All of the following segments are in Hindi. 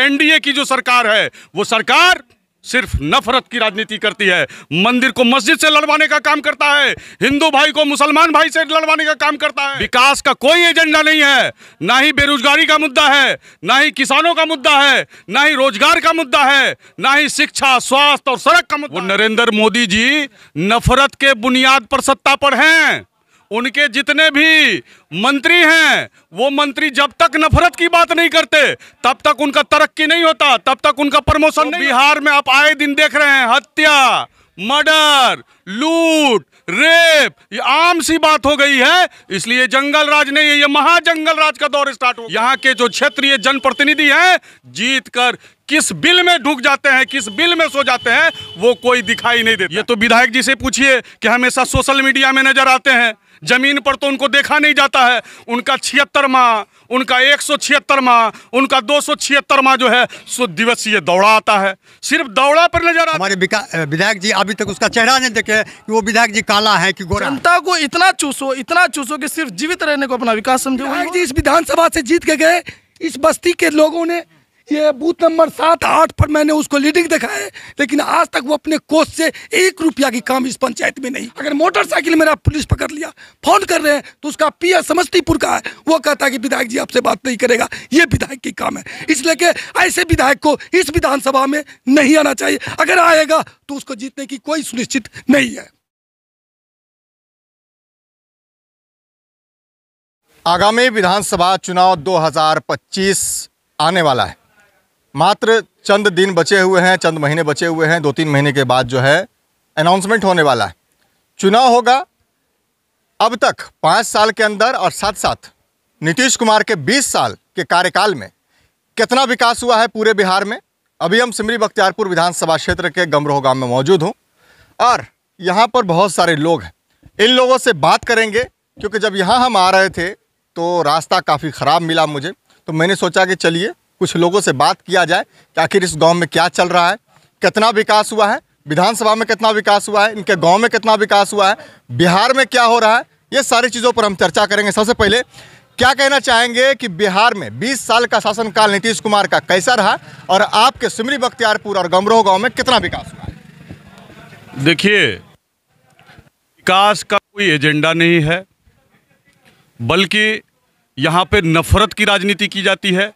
एनडीए की जो सरकार है वो सरकार सिर्फ नफरत की राजनीति करती है। मंदिर को मस्जिद से लड़वाने का काम करता है, हिंदू भाई को मुसलमान भाई से लड़वाने का काम करता है। विकास का कोई एजेंडा नहीं है, ना ही बेरोजगारी का मुद्दा है, ना ही किसानों का मुद्दा है, ना ही रोजगार का मुद्दा है, ना ही शिक्षा, स्वास्थ्य और सड़क का मुद्दा। वो नरेंद्र मोदी जी नफरत के बुनियाद पर सत्ता पर हैं। उनके जितने भी मंत्री हैं वो मंत्री जब तक नफरत की बात नहीं करते तब तक उनका तरक्की नहीं होता, तब तक उनका प्रमोशन नहीं। बिहार में आप आए दिन देख रहे हैं हत्या, मर्डर, लूट, रेप, ये आम सी बात हो गई है। इसलिए जंगल राज नहीं है, ये महाजंगल राज का दौर स्टार्ट हो। यहाँ के जो क्षेत्रीय जनप्रतिनिधि हैं जीत कर किस बिल में ढुक जाते हैं, किस बिल में सो जाते हैं वो कोई दिखाई नहीं देता। ये तो विधायक जी से पूछिए कि हमेशा सोशल मीडिया में नजर आते हैं, जमीन पर तो उनको देखा नहीं जाता है। उनका 76वां, उनका 176वां, उनका 276वां जो है 100 दिवसीय दौड़ा आता है, सिर्फ दौड़ा पर नजर आता है। हमारे विधायक जी अभी तक उसका चेहरा नहीं देखे कि वो विधायक जी काला है कि गोरा। जनता को इतना चूसो कि सिर्फ जीवित रहने को अपना विकास समझो। विधायक जी इस विधानसभा से जीत के गए, इस बस्ती के लोगों ने ये बूथ नंबर 7-8 पर मैंने उसको लीडिंग देखा है, लेकिन आज तक वो अपने कोष से 1 रुपया की काम इस पंचायत में नहीं। अगर मोटरसाइकिल मेरा पुलिस पकड़ लिया, फोन कर रहे हैं तो उसका पिया समस्तीपुर का है, वो कहता है कि विधायक जी आपसे बात नहीं करेगा, ये विधायक की काम है। इसलिए कि ऐसे विधायक को इस विधानसभा में नहीं आना चाहिए, अगर आएगा तो उसको जीतने की कोई सुनिश्चित नहीं है। आगामी विधानसभा चुनाव 2025 आने वाला है। मात्र चंद दिन बचे हुए हैं, चंद महीने बचे हुए हैं। 2-3 महीने के बाद जो है अनाउंसमेंट होने वाला है, चुनाव होगा। अब तक 5 साल के अंदर और साथ साथ नीतीश कुमार के 20 साल के कार्यकाल में कितना विकास हुआ है पूरे बिहार में। अभी हम सिमरी बख्तियारपुर विधानसभा क्षेत्र के गमरोह गांव में मौजूद हूँ और यहाँ पर बहुत सारे लोग हैं। इन लोगों से बात करेंगे क्योंकि जब यहाँ हम आ रहे थे तो रास्ता काफ़ी ख़राब मिला मुझे, तो मैंने सोचा कि चलिए कुछ लोगों से बात किया जाए कि आखिर इस गांव में क्या चल रहा है, कितना विकास हुआ है, विधानसभा में कितना विकास हुआ है, इनके गांव में कितना विकास हुआ है, बिहार में क्या हो रहा है। ये सारी चीज़ों पर हम चर्चा करेंगे। सबसे पहले क्या कहना चाहेंगे कि बिहार में 20 साल का शासनकाल नीतीश कुमार का कैसा रहा और आपके सिमरी बख्तियारपुर और गमरोह गाँव में कितना विकास हुआ है? देखिए, विकास का कोई एजेंडा नहीं है, बल्कि यहाँ पे नफरत की राजनीति की जाती है,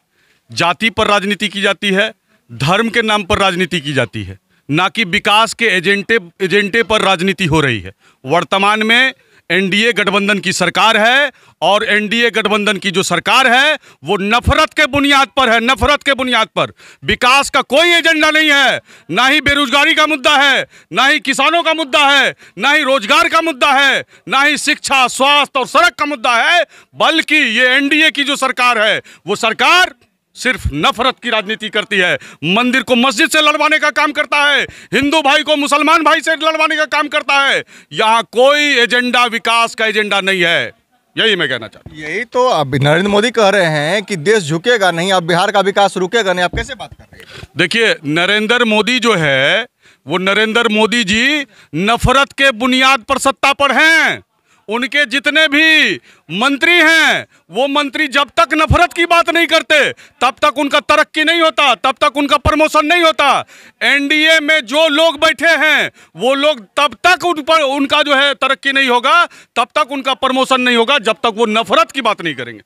जाति पर राजनीति की जाती है, धर्म के नाम पर राजनीति की जाती है, ना कि विकास के एजेंडे पर राजनीति हो रही है। वर्तमान में एनडीए गठबंधन की सरकार है और एनडीए गठबंधन की जो सरकार है वो नफरत के बुनियाद पर है, नफरत के बुनियाद पर। विकास का कोई एजेंडा नहीं है, ना ही बेरोजगारी का मुद्दा है, ना ही किसानों का मुद्दा है, ना ही रोजगार का मुद्दा है, ना ही शिक्षा, स्वास्थ्य और सड़क का मुद्दा है, बल्कि ये एनडीए की जो सरकार है वो सरकार सिर्फ नफरत की राजनीति करती है। मंदिर को मस्जिद से लड़वाने का काम करता है, हिंदू भाई को मुसलमान भाई से लड़वाने का काम करता है। यहाँ कोई एजेंडा, विकास का एजेंडा नहीं है, यही मैं कहना चाहता हूँ। यही तो अब नरेंद्र मोदी कह रहे हैं कि देश झुकेगा नहीं, अब बिहार का विकास रुकेगा नहीं। आप कैसे बात कर रहे हैं? देखिए, नरेंद्र मोदी जो है वो नरेंद्र मोदी जी नफरत के बुनियाद पर सत्ता पर हैं। उनके जितने भी मंत्री हैं वो मंत्री जब तक नफरत की बात नहीं करते तब तक उनका तरक्की नहीं होता, तब तक उनका प्रमोशन नहीं होता। एनडीए में जो लोग बैठे हैं वो लोग तब तक उनका जो है तरक्की नहीं होगा, तब तक उनका प्रमोशन नहीं होगा, जब तक वो नफरत की बात नहीं करेंगे।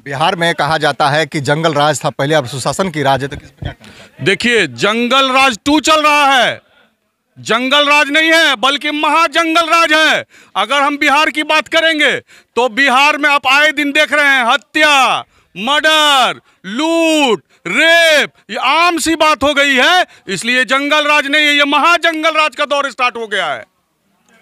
बिहार में कहा जाता है कि जंगल राज था पहले, अब सुशासन की राज है, तो किस पर क्या कहना? देखिए, जंगल राज 2 चल रहा है, जंगल राज नहीं है बल्कि महाजंगल राज है। अगर हम बिहार की बात करेंगे तो बिहार में आप आए दिन देख रहे हैं हत्या, मर्डर, लूट, रेप, ये आम सी बात हो गई है। इसलिए जंगल राज नहीं है, ये महाजंगल राज का दौर स्टार्ट हो गया है।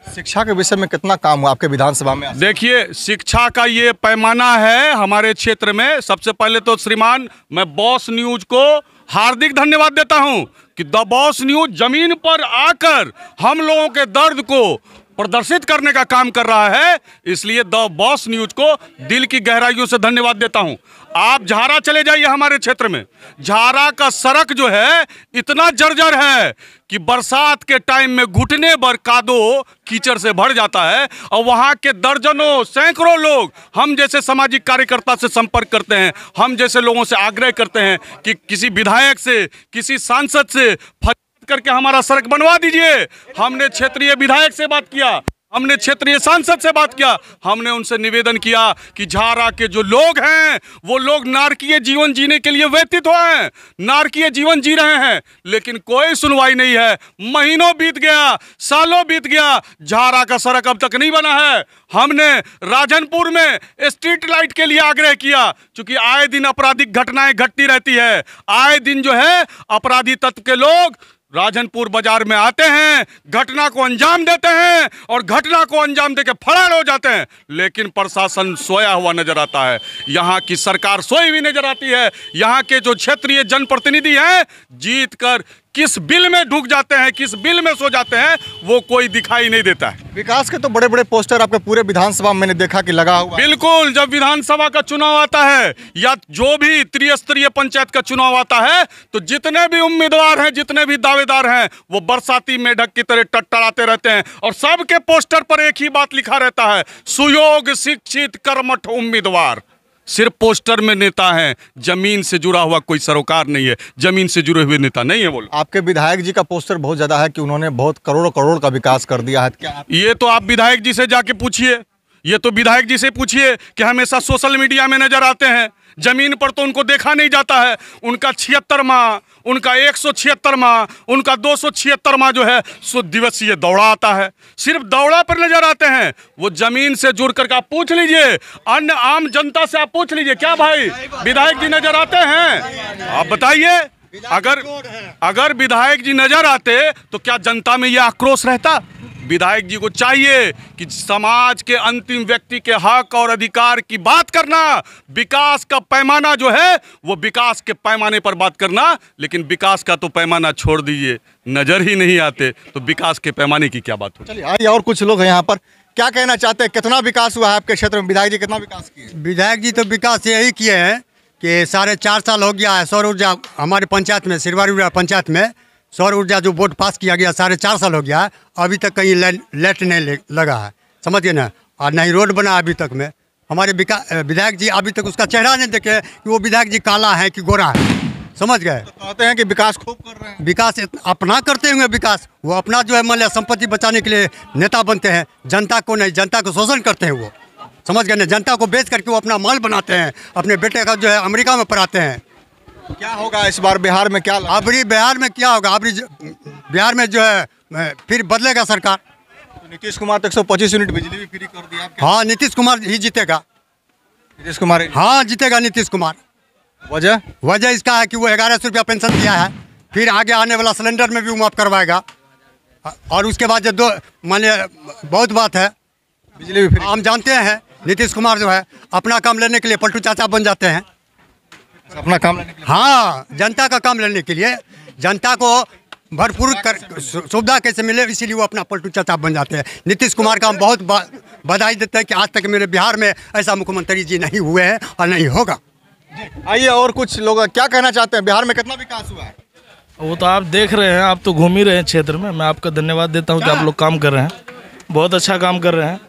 शिक्षा के विषय में कितना काम हुआ आपके विधानसभा में? देखिए, शिक्षा का ये पैमाना है हमारे क्षेत्र में। सबसे पहले तो श्रीमान मैं बॉस न्यूज को हार्दिक धन्यवाद देता हूं कि द बॉस न्यूज जमीन पर आकर हम लोगों के दर्द को प्रदर्शित करने का काम कर रहा है। इसलिए द बॉस न्यूज को दिल की गहराइयों से धन्यवाद देता हूं। आप झारा चले जाइए हमारे क्षेत्र में, झारा का सड़क जो है इतना जर्जर है कि बरसात के टाइम में घुटने भर कादो कीचड़ से भर जाता है। और वहाँ के दर्जनों सैकड़ों लोग हम जैसे सामाजिक कार्यकर्ता से संपर्क करते हैं, हम जैसे लोगों से आग्रह करते हैं कि किसी विधायक से, किसी सांसद से फरियाद करके हमारा सड़क बनवा दीजिए। हमने क्षेत्रीय विधायक से बात किया, हमने क्षेत्रीय सांसद से बात किया, हमने उनसे निवेदन किया कि झारा के जो लोग हैं वो लोग नारकीय जीवन जीने के लिए व्यतीत हुए हैं, नारकीय जीवन जी रहे हैं, लेकिन कोई सुनवाई नहीं है। महीनों बीत गया, सालों बीत गया, झारा का सड़क अब तक नहीं बना है। हमने राजनपुर में स्ट्रीट लाइट के लिए आग्रह किया, क्योंकि आए दिन आपराधिक घटनाएं घटती रहती है, आए दिन जो है अपराधी तत्व के लोग राजनपुर बाजार में आते हैं, घटना को अंजाम देते हैं और घटना को अंजाम देके फरार हो जाते हैं, लेकिन प्रशासन सोया हुआ नजर आता है, यहाँ की सरकार सोई हुई नजर आती है। यहाँ के जो क्षेत्रीय जनप्रतिनिधि हैं जीत कर किस बिल में ढुक जाते हैं, किस बिल में सो जाते हैं, वो कोई दिखाई नहीं देता है। विकास के तो बड़े बड़े पोस्टर आपके पूरे विधानसभा में मैंने देखा कि लगा हुआ। बिल्कुल, जब विधानसभा का चुनाव आता है या जो भी त्रिस्तरीय पंचायत का चुनाव आता है तो जितने भी उम्मीदवार हैं, जितने भी दावेदार हैं, वो बरसाती मेढक की तरह टटराते रहते हैं और सबके पोस्टर पर एक ही बात लिखा रहता है, सुयोग शिक्षित कर्मठ उम्मीदवार। सिर्फ पोस्टर में नेता हैं, जमीन से जुड़ा हुआ कोई सरोकार नहीं है, जमीन से जुड़े हुए नेता नहीं है। बोलो, आपके विधायक जी का पोस्टर बहुत ज्यादा है कि उन्होंने बहुत करोड़ करोड़ का विकास कर दिया है, क्या ये तो आप विधायक जी से जाके पूछिए, ये तो विधायक जी से पूछिए कि हमेशा सोशल मीडिया में नजर आते हैं, जमीन पर तो उनको देखा नहीं जाता है। उनका 76वां, उनका 176वां, उनका 276वां जो है 100 दिवसीय दौड़ा आता है, सिर्फ दौड़ा पर नजर आते हैं। वो जमीन से जुड़ करके आप पूछ लीजिए, अन्य आम जनता से आप पूछ लीजिए, क्या भाई विधायक जी नजर आते हैं? आप बताइए, अगर विधायक जी नजर आते तो क्या जनता में यह आक्रोश रहता? विधायक जी को चाहिए कि समाज के अंतिम व्यक्ति के हक और अधिकार की बात करना, विकास का पैमाना जो है वो विकास के पैमाने पर बात करना, लेकिन विकास का तो पैमाना छोड़ दीजिए, नजर ही नहीं आते तो विकास के पैमाने की क्या बात हो। चलिए आइए, और कुछ लोग हैं यहाँ पर, क्या कहना चाहते हैं, कितना विकास हुआ है आपके क्षेत्र में? विधायक जी कितना विकास किए? विधायक जी तो विकास यही किए हैं कि 4.5 साल हो गया है सौर ऊर्जा हमारे पंचायत में, सिरवारी पंचायत में सौर ऊर्जा जो बोर्ड पास किया गया 4.5 साल हो गया है, अभी तक कहीं लाइट नहीं लगा है, समझ गए ना, और नहीं रोड बना अभी तक में। हमारे विधायक जी अभी तक उसका चेहरा नहीं देखे कि वो विधायक जी काला है कि गोरा है, समझ गए। तो कहते हैं कि विकास खूब कर रहे हैं। विकास अपना करते हुए विकास, वो अपना जो है मान लिया संपत्ति बचाने के लिए नेता बनते हैं, जनता को नहीं, जनता को शोषण करते हैं वो, समझ गए ना। जनता को बेच करके वो अपना माल बनाते हैं, अपने बेटे का जो है अमेरिका में पढ़ाते हैं। क्या होगा इस बार बिहार में? क्या अबरी बिहार में क्या होगा? अबरी बिहार में जो है फिर बदलेगा सरकार। तो नीतीश कुमार तो 125 यूनिट बिजली भी फ्री कर दिया। हाँ, नीतीश कुमार ही जीतेगा। नीतीश कुमार? हाँ, जीतेगा नीतीश कुमार। वजह इसका है कि वो 1100 रुपया पेंशन दिया है, फिर आगे आने वाला सिलेंडर में भी वो माफ करवाएगा, और उसके बाद जो दो माने बहुत बात है, बिजली भी फ्री। हम जानते हैं नीतीश कुमार जो है अपना काम लेने के लिए पलटू चाचा बन जाते हैं, अपना काम लेने के लिए। हाँ, जनता का काम लेने के लिए, जनता को भरपूर सुविधा कैसे मिले, इसीलिए वो अपना पलटू चाचा बन जाते हैं। नीतीश कुमार का हम बहुत बधाई देते हैं कि आज तक मेरे बिहार में ऐसा मुख्यमंत्री जी नहीं हुए हैं और नहीं होगा। आइए, और कुछ लोग क्या कहना चाहते हैं, बिहार में कितना विकास हुआ है? वो तो आप देख रहे हैं, आप तो घूम ही रहे हैं क्षेत्र में। मैं आपका धन्यवाद देता हूँ कि आप लोग काम कर रहे हैं, बहुत अच्छा काम कर रहे हैं।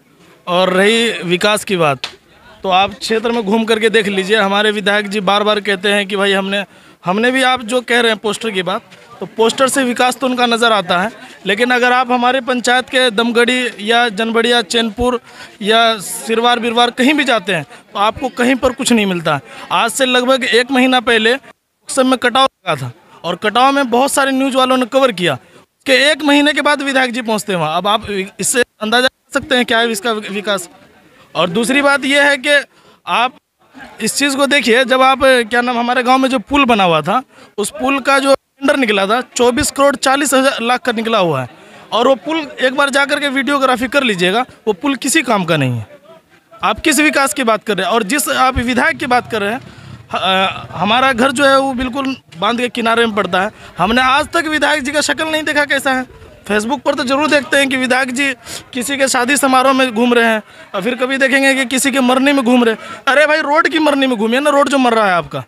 और रही विकास की बात, तो आप क्षेत्र में घूम करके देख लीजिए। हमारे विधायक जी बार बार कहते हैं कि भाई हमने भी, आप जो कह रहे हैं पोस्टर की बात, तो पोस्टर से विकास तो उनका नज़र आता है, लेकिन अगर आप हमारे पंचायत के दमगढ़ी या जनबड़िया, चैनपुर या सिरवार बिरवार कहीं भी जाते हैं तो आपको कहीं पर कुछ नहीं मिलता है। आज से लगभग 1 महीना पहले सब में कटाव लगा था, और कटाव में बहुत सारे न्यूज़ वालों ने कवर किया कि 1 महीने के बाद विधायक जी पहुँचते हैं वहाँ। अब आप इससे अंदाजा कर सकते हैं क्या है इसका विकास। और दूसरी बात यह है कि आप इस चीज़ को देखिए, जब आप क्या नाम, हमारे गांव में जो पुल बना हुआ था, उस पुल का जो टेंडर निकला था 24 करोड़ 40 लाख का निकला हुआ है, और वो पुल एक बार जाकर के वीडियोग्राफी कर लीजिएगा, वो पुल किसी काम का नहीं है। आप किस विकास की बात कर रहे हैं? और जिस आप विधायक की बात कर रहे हैं, हमारा घर जो है वो बिल्कुल बांध के किनारे में पड़ता है। हमने आज तक विधायक जी का शक्ल नहीं देखा कैसा है। फेसबुक पर तो जरूर देखते हैं कि विधायक जी किसी के शादी समारोह में घूम रहे हैं, और फिर कभी देखेंगे कि किसी के मरने में घूम रहे हैं। अरे भाई रोड की मरने में घूमिए ना, रोड जो मर रहा है आपका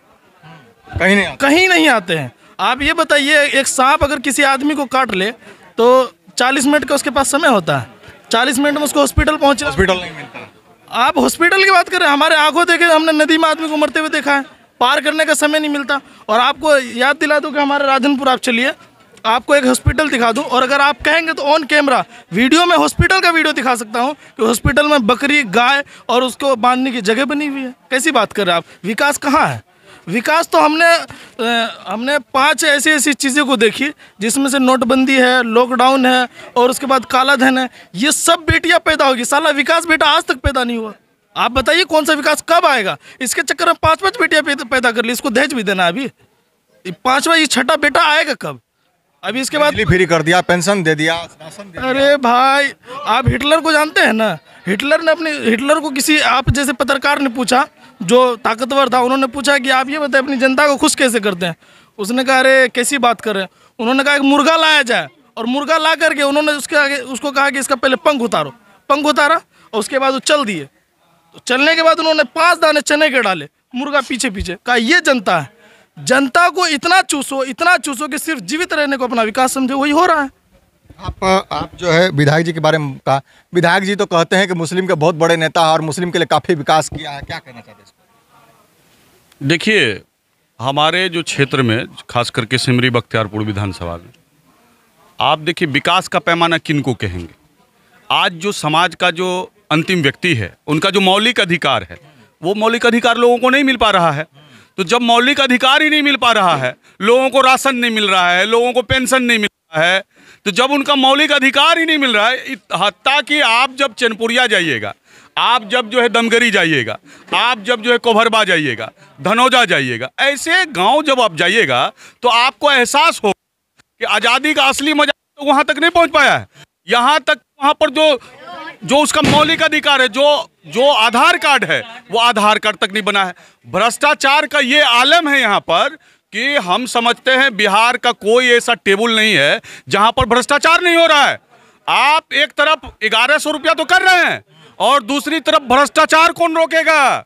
कहीं नहीं आते हैं। आप ये बताइए, एक सांप अगर किसी आदमी को काट ले तो 40 मिनट का उसके पास समय होता है, 40 मिनट में उसको हॉस्पिटल पहुँचना, हॉस्पिटल नहीं मिलता। आप हॉस्पिटल की बात करें, हमारे आंखों देखे, हमने नदी में आदमी को मरते हुए देखा है, पार करने का समय नहीं मिलता। और आपको याद दिला दूं कि हमारे राजनपुर आप चलिए, आपको एक हॉस्पिटल दिखा दूं, और अगर आप कहेंगे तो ऑन कैमरा वीडियो में हॉस्पिटल का वीडियो दिखा सकता हूं कि हॉस्पिटल में बकरी, गाय और उसको बांधने की जगह बनी हुई है। कैसी बात कर रहे हैं आप? विकास कहाँ है? विकास तो हमने 5 ऐसी चीज़ों को देखी जिसमें से नोटबंदी है, लॉकडाउन है, और उसके बाद काला धन है। ये सब बेटियां पैदा होगी, साला विकास बेटा आज तक पैदा नहीं हुआ। आप बताइए कौन सा विकास कब आएगा? इसके चक्कर में 5 बेटियां पैदा कर ली, इसको दहेज भी देना। अभी 5वां ये 6ठा बेटा आएगा कब? अभी इसके बाद फ्री कर दिया, पेंशन दे दिया, राशन दे दिया। अरे भाई, आप हिटलर को जानते हैं ना? हिटलर को किसी आप जैसे पत्रकार ने पूछा, जो ताकतवर था, उन्होंने पूछा कि आप ये बताएं अपनी जनता को खुश कैसे करते हैं? उसने कहा अरे कैसी बात कर रहे हैं? उन्होंने कहा कि मुर्गा लाया जाए, और मुर्गा ला करके उन्होंने उसके आगे उसको कहा कि इसका पहले पंख उतारो। पंख उतारा और उसके बाद वो चल दिए। तो चलने के बाद उन्होंने 5 दाने चने के डाले, मुर्गा पीछे पीछे। कहा ये जनता है, जनता को इतना चूसो कि सिर्फ जीवित रहने को अपना विकास समझे। वही हो रहा है। आप जो है विधायक जी के बारे में कहा, विधायक जी तो कहते हैं कि मुस्लिम के बहुत बड़े नेता है और मुस्लिम के लिए काफ़ी विकास किया है, क्या कहना चाहते हैं? देखिए, हमारे जो क्षेत्र में, खास करके सिमरी बख्तियारपुर विधानसभा में, आप देखिए विकास का पैमाना किनको कहेंगे? आज जो समाज का जो अंतिम व्यक्ति है, उनका जो मौलिक अधिकार है, वो मौलिक अधिकार लोगों को नहीं मिल पा रहा है। तो जब मौलिक अधिकार ही नहीं मिल पा रहा है, लोगों को राशन नहीं मिल रहा है, लोगों को पेंशन नहीं मिल रहा है, तो जब उनका मौलिक अधिकार ही नहीं मिल रहा है, हत्ता कि आप जब चैनपुरिया जाइएगा, आप जब जो है दमगरी जाइएगा, आप जब जो है कोभरबा जाइएगा, धनौजा जाइएगा, ऐसे गांव जब आप जाइएगा तो आपको एहसास हो कि आज़ादी का असली मजा तो वहाँ तक नहीं पहुँच पाया है। यहाँ तक वहाँ पर जो उसका मौलिक अधिकार है, जो आधार कार्ड है, वो आधार कार्ड तक नहीं बना है। भ्रष्टाचार का ये आलम है यहाँ पर कि हम समझते हैं बिहार का कोई ऐसा टेबल नहीं है जहाँ पर भ्रष्टाचार नहीं हो रहा है। आप एक तरफ 1100 रुपया तो कर रहे हैं और दूसरी तरफ भ्रष्टाचार कौन रोकेगा?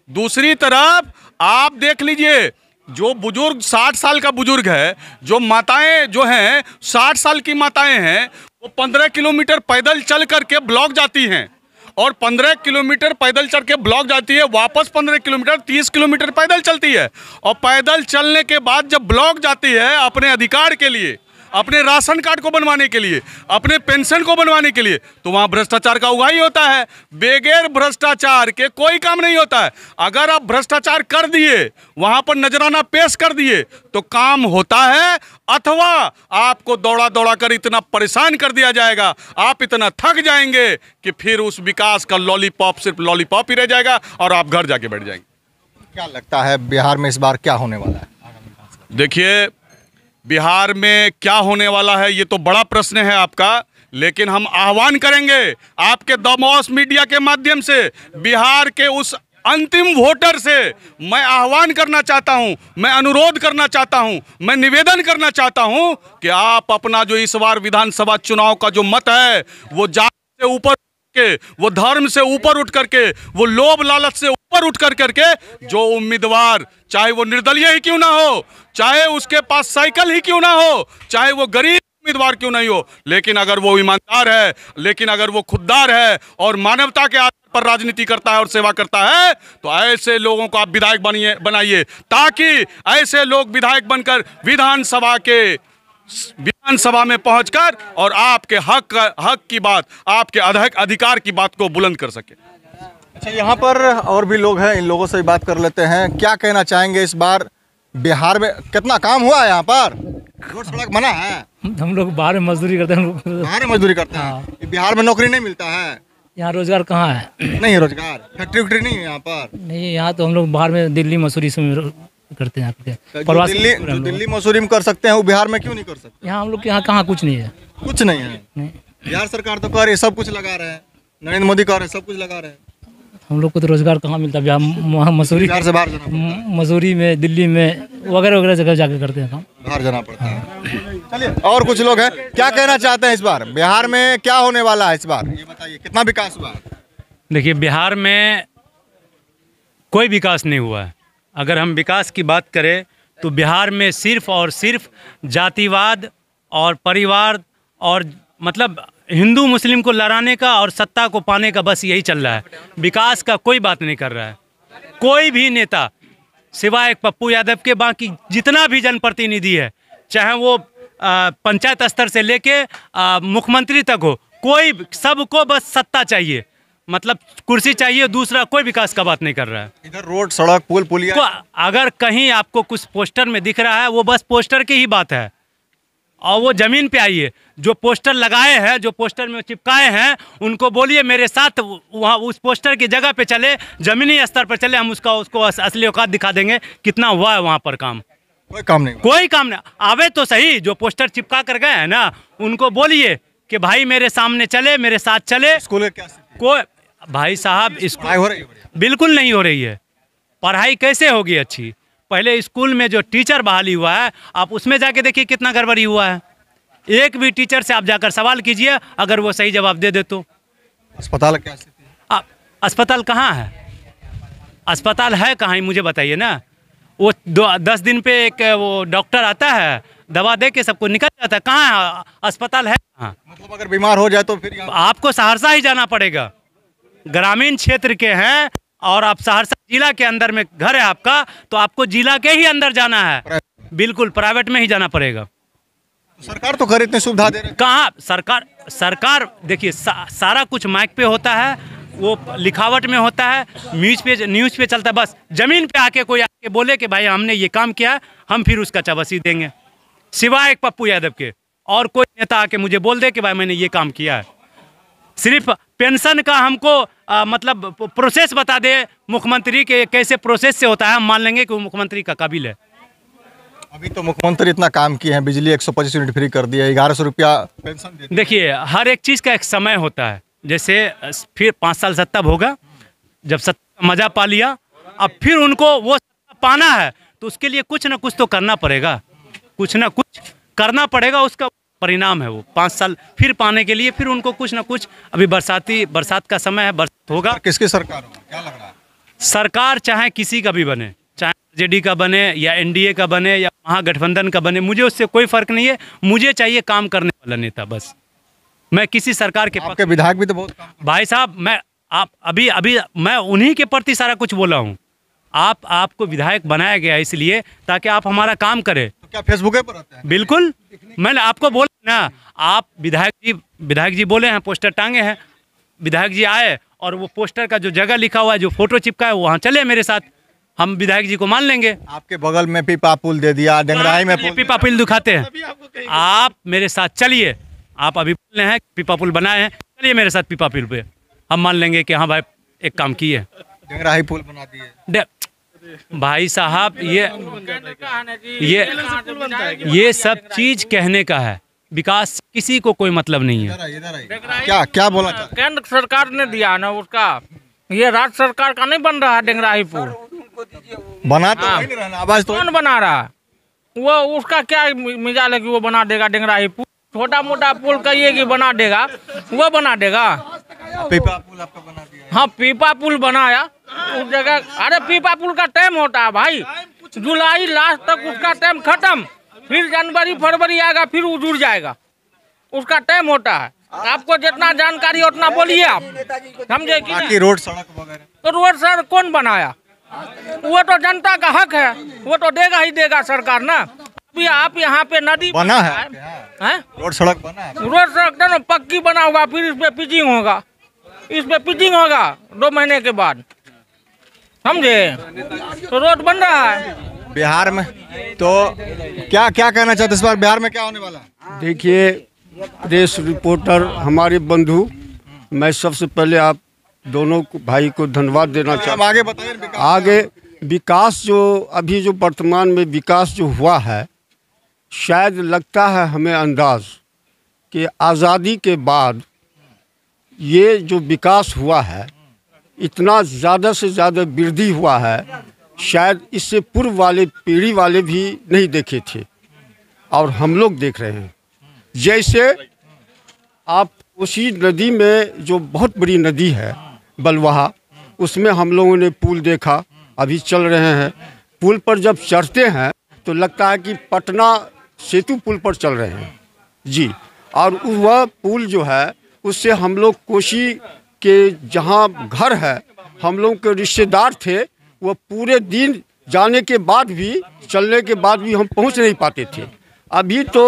दूसरी तरफ आप देख लीजिए, जो बुजुर्ग 60 साल का बुजुर्ग है, जो माताएं जो हैं 60 साल की माताएं हैं, वो 15 किलोमीटर पैदल चल करके ब्लॉक जाती हैं, और 15 किलोमीटर पैदल चल के ब्लॉक जाती है, वापस 15 किलोमीटर 30 किलोमीटर पैदल चलती है, और पैदल चलने के बाद जब ब्लॉक जाती है अपने अधिकार के लिए, अपने राशन कार्ड को बनवाने के लिए, अपने पेंशन को बनवाने के लिए, तो वहाँ भ्रष्टाचार का उगाही होता है। बगैर भ्रष्टाचार के कोई काम नहीं होता है। अगर आप भ्रष्टाचार कर दिए, वहाँ पर नजराना पेश कर दिए, तो काम होता है, अथवा आपको दौड़ा दौड़ा कर इतना परेशान कर दिया जाएगा, आप इतना थक जाएंगे कि फिर उस विकास का लॉलीपॉप सिर्फ लॉलीपॉप ही रह जाएगा और आप घर जाके बैठ जाएंगे। क्या लगता है बिहार में इस बार क्या होने वाला है? देखिए, बिहार में क्या होने वाला है ये तो बड़ा प्रश्न है आपका, लेकिन हम आह्वान करेंगे आपके दमोस मीडिया के माध्यम से, बिहार के उस अंतिम वोटर से मैं आह्वान करना चाहता हूं, मैं अनुरोध करना चाहता हूं, मैं निवेदन करना चाहता हूं कि आप अपना जो इस बार विधानसभा चुनाव का जो मत है, वो जाति से ऊपर के, वो धर्म से ऊपर उठ करके, वो लोभ लालच से ऊपर उठ करके जो उम्मीदवार, चाहे वो निर्दलीय ही क्यों ना हो, चाहे उसके पास साइकिल ही क्यों ना हो, चाहे वो गरीब उम्मीदवार क्यों नहीं हो, लेकिन अगर वो ईमानदार है, लेकिन अगर वो खुददार है और मानवता के आधार पर राजनीति करता है और सेवा करता है, तो ऐसे लोगों को आप विधायक बनाइए, ताकि ऐसे लोग विधायक बनकर विधानसभा में पहुंचकर और आपके हक की बात, आपके अधिकार की बात को बुलंद कर सके। अच्छा, यहाँ पर और भी लोग हैं, इन लोगों से बात कर लेते हैं। क्या कहना चाहेंगे इस बार बिहार में कितना काम हुआ है? यहाँ पर रोड सड़क बना है? हम लोग बाहर में मजदूरी करते हैं। बाहर में मजदूरी करते हैं। बिहार में नौकरी नहीं मिलता है? यहाँ रोजगार कहाँ है? नहीं है रोजगार, फैक्ट्री वैक्ट्री नहीं है यहाँ पर? नहीं, यहाँ तो हम लोग बाहर में दिल्ली मसूरी से करते हैं। दिल्ली मसूरी में कर सकते हैं, वो बिहार में क्यों नहीं कर सकते? यहाँ हम लोग के यहाँ कहाँ कुछ नहीं है। कुछ नहीं है? नहीं। बिहार सरकार तो कह रही है सब कुछ लगा रहे हैं, नरेंद्र मोदी कह रहे हैं सब कुछ लगा रहे हैं। हम लोग को तो रोजगार कहाँ मिलता है, वहाँ मसूरी बिहार से बाहर जाना पड़ता है। मसूरी में, दिल्ली में वगैरह वगैरह जगह जाके करते हैं काम। बाहर जाना पड़ता है। चलिए, और कुछ लोग हैं, क्या कहना चाहते हैं इस बार बिहार में क्या होने वाला है इस बार, ये बताइए, कितना विकास हुआ है? देखिए, बिहार में कोई विकास नहीं हुआ है। अगर हम विकास की बात करें तो बिहार में सिर्फ और सिर्फ जातिवाद और परिवार और मतलब हिंदू मुस्लिम को लड़ाने का और सत्ता को पाने का बस यही चल रहा है। विकास का कोई बात नहीं कर रहा है कोई भी नेता, सिवाय एक पप्पू यादव के। बाकी जितना भी जनप्रतिनिधि है, चाहे वो पंचायत स्तर से लेके मुख्यमंत्री तक हो, कोई सबको बस सत्ता चाहिए, मतलब कुर्सी चाहिए, दूसरा कोई विकास का बात नहीं कर रहा है। इधर रोड, सड़क, पुल, पुलिया, तो अगर कहीं आपको कुछ पोस्टर में दिख रहा है, वो बस पोस्टर की ही बात है। और वो ज़मीन पे आइए, जो पोस्टर लगाए हैं, जो पोस्टर में चिपकाए हैं, उनको बोलिए मेरे साथ वहाँ उस पोस्टर की जगह पे चले, ज़मीनी स्तर पर चले, हम उसको असली औकात दिखा देंगे कितना हुआ है वहाँ पर काम। कोई काम नहीं, कोई काम नहीं। आवे तो सही, जो पोस्टर चिपका कर गए हैं ना, उनको बोलिए कि भाई मेरे सामने चले, मेरे साथ चले। स्कूल क्या स्थिति? कोई भाई साहब, पढ़ाई हो रही है? बिल्कुल नहीं हो रही है। पढ़ाई कैसे होगी अच्छी? पहले स्कूल में जो टीचर बहाली हुआ है, आप उसमें जाके देखिए कितना गड़बड़ी हुआ है। एक भी टीचर से आप जाकर सवाल कीजिए, अगर वो सही जवाब दे दे तो। अस्पताल क्या स्थिति है? अस्पताल कहाँ है? अस्पताल है कहाँ ही मुझे बताइए ना। वो 10 दिन पे एक वो डॉक्टर आता है, दवा दे के सबको निकल जाता है। कहाँ है अस्पताल? है कहाँ? मतलब अगर बीमार हो जाए तो फिर आपको सहरसा ही जाना पड़ेगा। ग्रामीण क्षेत्र के हैं और आप सहरसा जिला के अंदर में घर है आपका, तो आपको जिला के ही अंदर जाना है। बिल्कुल प्राइवेट में ही जाना पड़ेगा। सरकार तो खैर इतनी सुविधा दे रही है। कहाँ सरकार देखिए, सारा कुछ माइक पे होता है, वो लिखावट में होता है, न्यूज़ पे चलता है। बस ज़मीन पे आके कोई आके बोले कि भाई हमने ये काम किया, हम फिर उसका चाबसी देंगे। सिवाय एक पप्पू यादव के और कोई नेता आके मुझे बोल दे कि भाई मैंने ये काम किया है। सिर्फ पेंशन का हमको मतलब प्रोसेस बता दे मुख्यमंत्री के, कैसे प्रोसेस से होता है, हम मान लेंगे कि वो मुख्यमंत्री का काबिल है। अभी तो मुख्यमंत्री इतना काम किए हैं, बिजली 125 यूनिट फ्री कर दिया, 1100 रुपया पेंशन दे। देखिए, हर एक चीज़ का एक समय होता है। जैसे फिर 5 साल सत्ता भोगा, जब सत्ता मजा पा लिया, अब फिर उनको वो सत्ता पाना है, तो उसके लिए कुछ ना कुछ तो करना पड़ेगा, कुछ ना कुछ करना पड़ेगा। उसका परिणाम है वो 5 साल फिर पाने के लिए, फिर उनको कुछ ना कुछ। अभी बरसात का समय है, बरसात होगा। किसकी सरकार होगी, क्या लग रहा है? सरकार चाहे किसी का भी बने, चाहे जेडी का बने या एनडीए का बने या महागठबंधन का बने, मुझे उससे कोई फर्क नहीं है। मुझे चाहिए काम करने वाला नेता बस। मैं किसी सरकार के आपके विधायक भी तो बहुत काम। भाई साहब, अभी मैं उन्हीं के प्रति सारा कुछ बोला हूँ। आपको विधायक बनाया गया इसलिए ताकि आप हमारा काम करें। तो क्या फेसबुक पर रहते हैं? बिल्कुल, मैंने आपको बोला ना, आप विधायक जी बोले हैं, पोस्टर टांगे हैं, विधायक जी आए और वो पोस्टर का जो जगह लिखा हुआ है, जो फोटो चिपका है, वहाँ चले मेरे साथ, हम विधायक जी को मान लेंगे। आपके बगल में पीपा पुल दे दिया, डेंगराई में पीपा पुल दिखाते हैं। आप मेरे साथ चलिए, आप अभी बोल रहे हैं पीपा पुल बनाए हैं, चलिए मेरे साथ पीपा पुल पे, हम मान लेंगे कि हाँ भाई एक काम किए। डेंगराई पुल बना दिए। भाई साहब, ये सब चीज कहने का है, विकास से किसी को कोई मतलब नहीं है। क्या बोला चाहते? केंद्र सरकार ने दिया ना उसका, ये राज्य सरकार का नहीं बन रहा है डेंगराही पुल। बना तो नहीं रहा, आवाज तो कौन बना रहा है? वो उसका क्या मिजाल है कि वो बना देगा डेंगराही पुल? छोटा मोटा पुल कहिए कि बना देगा, वो बना देगा। पीपा पुल आपका बना दिया। हाँ, पीपा पुल बनाया उस जगह। अरे पीपा पुल का टाइम होता है भाई, जुलाई लास्ट तक उसका टाइम खत्म, फिर जनवरी फरवरी आएगा, फिर वो जुड़ जाएगा, उसका टाइम होता है। आपको जितना जानकारी उतना बोलिए आप, समझे कि बाकी रोड सड़क वगैरह? तो रोड सड़क कौन बनाया? वो तो जनता का हक है, वो तो देगा ही देगा सरकार ना। अभी आप यहाँ पे नदी बना है, रोड सड़क बना है। रोड सड़क ना पक्की बना होगा, फिर इस पे पिचिंग होगा, इस पे पिचिंग होगा 2 महीने के बाद, समझे? तो रोड बन रहा है बिहार में। तो क्या कहना चाहते इस बार बिहार में क्या होने वाला है? देखिए, प्रेस रिपोर्टर हमारे बंधु, मैं सबसे पहले आप दोनों भाई को धन्यवाद देना चाहता हूँ। आगे बताइए। आगे विकास जो अभी जो वर्तमान में विकास जो हुआ है, शायद लगता है हमें अंदाज कि आज़ादी के बाद ये जो विकास हुआ है, इतना ज़्यादा से ज़्यादा वृद्धि हुआ है, शायद इससे पूर्व वाले पीढ़ी वाले भी नहीं देखे थे और हम लोग देख रहे हैं। जैसे आप उसी नदी में, जो बहुत बड़ी नदी है बलवाहा, उसमें हम लोगों ने पुल देखा, अभी चल रहे हैं। पुल पर जब चढ़ते हैं तो लगता है कि पटना सेतु पुल पर चल रहे हैं जी। और वह पुल जो है, उससे हम लोग कोसी के जहाँ घर है, हम लोग के रिश्तेदार थे, वह पूरे दिन जाने के बाद भी, चलने के बाद भी हम पहुँच नहीं पाते थे। अभी तो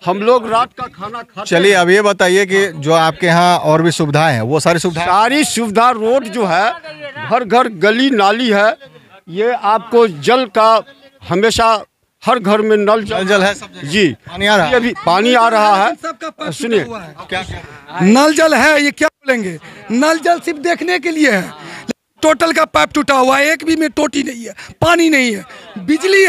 हम लोग रात का खाना खाते। चलिए अब ये बताइए कि जो आपके यहाँ और भी सुविधाएं हैं, वो सारी सुविधा, रोड जो है, घर घर गली नाली है। ये आपको जल का हमेशा हर घर में नल जल है जी, पानी आ रहा है, अभी पानी आ रहा है। सुनिए क्या नल जल है, ये क्या बोलेंगे, नल जल सिर्फ देखने के लिए है, टोटल का पाइप टूटा हुआ है, एक भी में टोटी नहीं है, पानी नहीं है। बिजली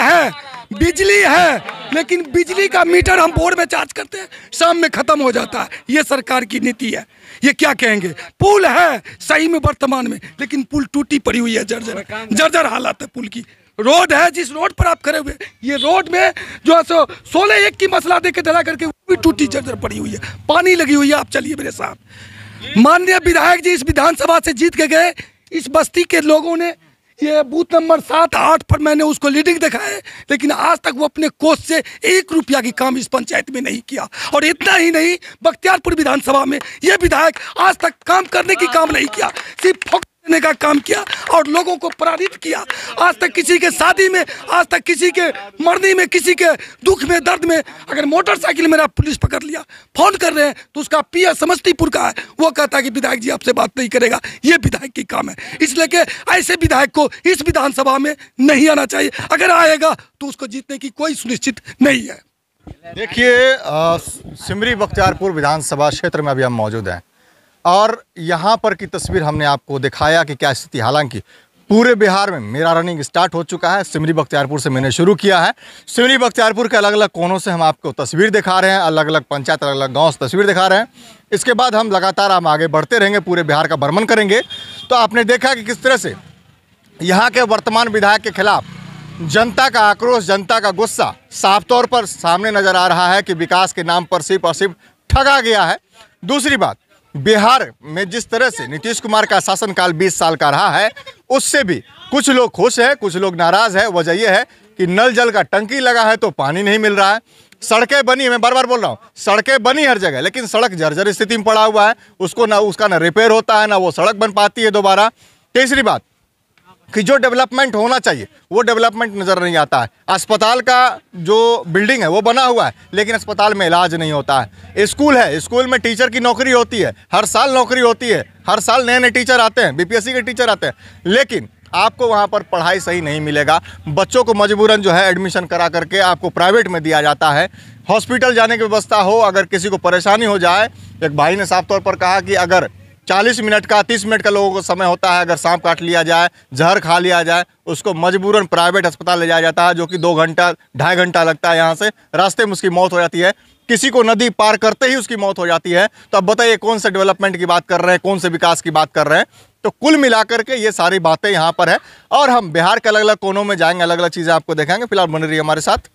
है लेकिन बिजली का मीटर हम बोर्ड में चार्ज करते हैं, शाम में खत्म हो जाता है। ये सरकार की नीति है। ये क्या कहेंगे, पुल है सही में वर्तमान में, लेकिन पुल टूटी पड़ी हुई है, जर्जर हालत है पुल की। रोड है, जिस रोड पर आप खड़े हुए, ये रोड में जो है 16-1 की मसला दे के डरा करके वो भी टूटी जर्जर पड़ी हुई है, पानी लगी हुई है। आप चलिए मेरे साथ। माननीय विधायक जी इस विधानसभा से जीत के गए, इस बस्ती के लोगों ने ये बूथ नंबर 7-8 पर मैंने उसको लीडिंग दिखाए, लेकिन आज तक वो अपने कोष से 1 रुपया की काम इस पंचायत में नहीं किया। और इतना ही नहीं, बख्तियारपुर विधानसभा में ये विधायक आज तक काम करने की काम नहीं किया, सिर्फ देने का काम किया और लोगों को प्रेरित किया। आज तक किसी के शादी में, आज तक किसी के मरने में, किसी के दुख में, दर्द में, अगर मोटरसाइकिल मेरा पुलिस पकड़ लिया, फोन कर रहे हैं तो उसका पिया समस्तीपुर का है, वो कहता है कि विधायक जी आपसे बात नहीं करेगा। ये विधायक की काम है, इसलिए कि ऐसे विधायक को इस विधानसभा में नहीं आना चाहिए। अगर आएगा तो उसको जीतने की कोई सुनिश्चित नहीं है। देखिए, सिमरी बख्तियारपुर विधानसभा क्षेत्र में अभी हम मौजूद हैं और यहाँ पर की तस्वीर हमने आपको दिखाया कि क्या स्थिति। हालांकि पूरे बिहार में मेरा रनिंग स्टार्ट हो चुका है। सिमरी बख्तियारपुर से मैंने शुरू किया है। सिमरी बख्तियारपुर के अलग अलग कोनों से हम आपको तस्वीर दिखा रहे हैं, अलग अलग पंचायत, अलग अलग गाँव से तस्वीर दिखा रहे हैं। इसके बाद हम लगातार आगे बढ़ते रहेंगे, पूरे बिहार का भ्रमण करेंगे। तो आपने देखा कि किस तरह से यहाँ के वर्तमान विधायक के खिलाफ जनता का आक्रोश, जनता का गुस्सा साफ तौर पर सामने नजर आ रहा है कि विकास के नाम पर सिर्फ और सिर्फ ठगा गया है। दूसरी बात, बिहार में जिस तरह से नीतीश कुमार का शासनकाल 20 साल का रहा है, उससे भी कुछ लोग खुश हैं, कुछ लोग नाराज हैं। वजह यह है कि नल जल का टंकी लगा है तो पानी नहीं मिल रहा है। सड़कें बनी, मैं बार बार बोल रहा हूँ, सड़कें बनी हर जगह, लेकिन सड़क जर्जर स्थिति में पड़ा हुआ है, उसका ना रिपेयर होता है, ना वो सड़क बन पाती है दोबारा। तीसरी बात कि जो डेवलपमेंट होना चाहिए वो डेवलपमेंट नज़र नहीं आता है। अस्पताल का जो बिल्डिंग है वो बना हुआ है, लेकिन अस्पताल में इलाज नहीं होता है। स्कूल है, स्कूल में टीचर की नौकरी होती है, हर साल नौकरी होती है, हर साल नए नए टीचर आते हैं, बीपीएससी के टीचर आते हैं, लेकिन आपको वहाँ पर पढ़ाई सही नहीं मिलेगा। बच्चों को मजबूरन जो है एडमिशन करा करके आपको प्राइवेट में दिया जाता है। हॉस्पिटल जाने की व्यवस्था हो, अगर किसी को परेशानी हो जाए, एक भाई ने साफ तौर पर कहा कि अगर 40 मिनट का 30 मिनट का लोगों को समय होता है, अगर सांप काट लिया जाए, जहर खा लिया जाए, उसको मजबूरन प्राइवेट अस्पताल ले जाया जाता है, जो कि 2 घंटा 2.5 घंटा लगता है यहाँ से, रास्ते में उसकी मौत हो जाती है। किसी को नदी पार करते ही उसकी मौत हो जाती है। तो अब बताइए कौन से डेवलपमेंट की बात कर रहे हैं, कौन से विकास की बात कर रहे हैं। तो कुल मिलाकर के ये सारी बातें यहाँ पर है और हम बिहार के अलग अलग कोनों में जाएंगे, अलग अलग चीज़ें आपको दिखाएंगे। फिलहाल बने रहिए हमारे साथ।